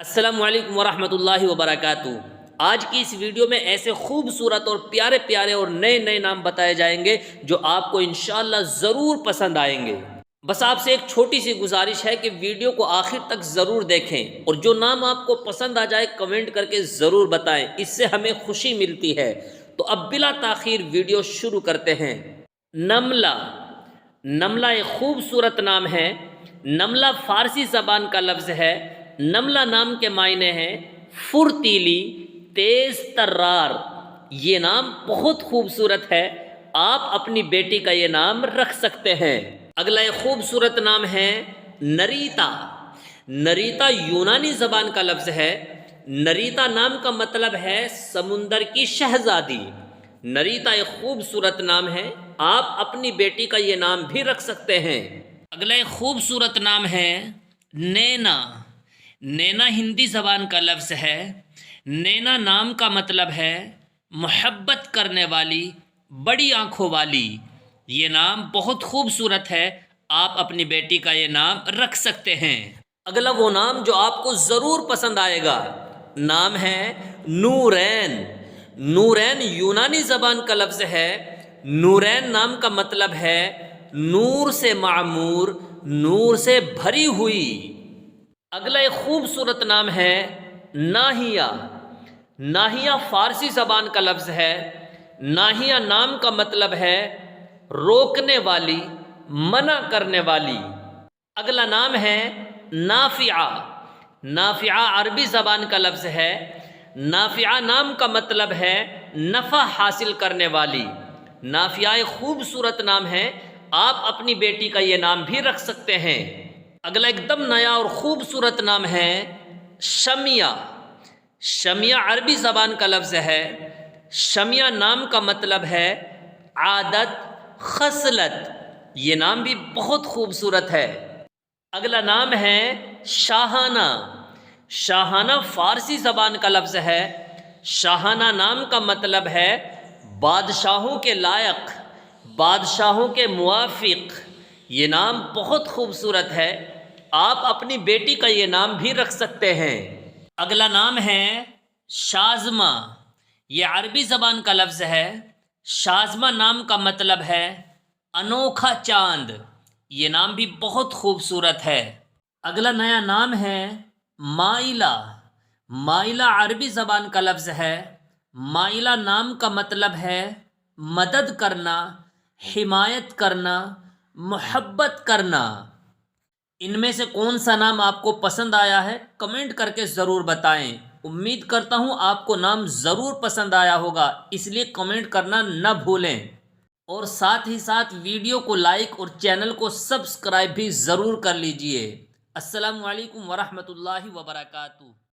السلام علیکم ورحمۃ اللہ وبرکاتہ۔ آج کی اس ویڈیو میں ایسے خوبصورت اور پیارے پیارے اور نئے نئے نام بتائے جائیں گے جو آپ کو انشاءاللہ ضرور پسند آئیں گے۔ بس آپ سے ایک چھوٹی سی گزارش ہے کہ ویڈیو کو آخر تک ضرور دیکھیں اور جو نام آپ کو پسند آ جائے کمنٹ کر کے ضرور بتائیں، اس سے ہمیں خوشی ملتی ہے۔ تو اب بلا تاخیر ویڈیو شروع کرتے ہیں۔ نملہ۔ نملہ ایک خوبصورت نام ہے۔ نملہ فارسی زبان کا لفظ ہے۔ نملہ نام کے معنی ہیں فرتیلی، تیز ترار۔ یہ نام بہت خوبصورت ہے، آپ اپنی بیٹی کا یہ نام رکھ سکتے ہیں۔ اگلا ایک خوبصورت نام ہے نریتا۔ نریتا یونانی زبان کا لفظ ہے۔ نریتا نام کا مطلب ہے سمندر کی شہزادی۔ نریتا ایک خوبصورت نام ہے، آپ اپنی بیٹی کا یہ نام بھی رکھ سکتے ہیں۔ اگلا ایک خوبصورت نام ہے نینا۔ نینا ہندی زبان کا لفظ ہے۔ نینا نام کا مطلب ہے محبت کرنے والی، بڑی آنکھوں والی۔ یہ نام بہت خوبصورت ہے، آپ اپنی بیٹی کا یہ نام رکھ سکتے ہیں۔ اگلا وہ نام جو آپ کو ضرور پسند آئے گا، نام ہے نورین۔ نورین یونانی زبان کا لفظ ہے۔ نورین نام کا مطلب ہے نور سے معمور، نور سے بھری ہوئی۔ اگلا ایک خوبصورت نام ہے ناہیہ۔ ناہیہ فارسی زبان کا لفظ ہے۔ ناہیہ نام کا مطلب ہے روکنے والی، منع کرنے والی۔ اگلا نام ہے نافعہ۔ نافعہ عربی زبان کا لفظ ہے۔ نافعہ نام کا مطلب ہے نفع حاصل کرنے والی۔ نافعہ ایک خوبصورت نام ہے، آپ اپنی بیٹی کا یہ نام بھی رکھ سکتے ہیں۔ اگلا ایک دم نیا اور خوبصورت نام ہے شمیہ۔ شمیہ عربی زبان کا لفظ ہے۔ شمیہ نام کا مطلب ہے عادت، خصلت۔ یہ نام بھی بہت خوبصورت ہے۔ اگلا نام ہے شاہانہ۔ شاہانہ فارسی زبان کا لفظ ہے۔ شاہانہ نام کا مطلب ہے بادشاہوں کے لائق، بادشاہوں کے موافق۔ یہ نام بہت خوبصورت ہے، آپ اپنی بیٹی کا یہ نام بھی رکھ سکتے ہیں۔ اگلا نام ہے شازمہ۔ یہ عربی زبان کا لفظ ہے۔ شازمہ نام کا مطلب ہے انوکھا چاند۔ یہ نام بھی بہت خوبصورت ہے۔ اگلا نیا نام ہے مائلہ۔ مائلہ عربی زبان کا لفظ ہے۔ مائلہ نام کا مطلب ہے مدد کرنا، حمایت کرنا، محبت کرنا۔ ان میں سے کون سا نام آپ کو پسند آیا ہے کمنٹ کر کے ضرور بتائیں۔ امید کرتا ہوں آپ کو نام ضرور پسند آیا ہوگا، اس لیے کمنٹ کرنا نہ بھولیں، اور ساتھ ہی ساتھ ویڈیو کو لائک اور چینل کو سبسکرائب بھی ضرور کر لیجئے۔ السلام علیکم ورحمۃ اللہ وبرکاتہ۔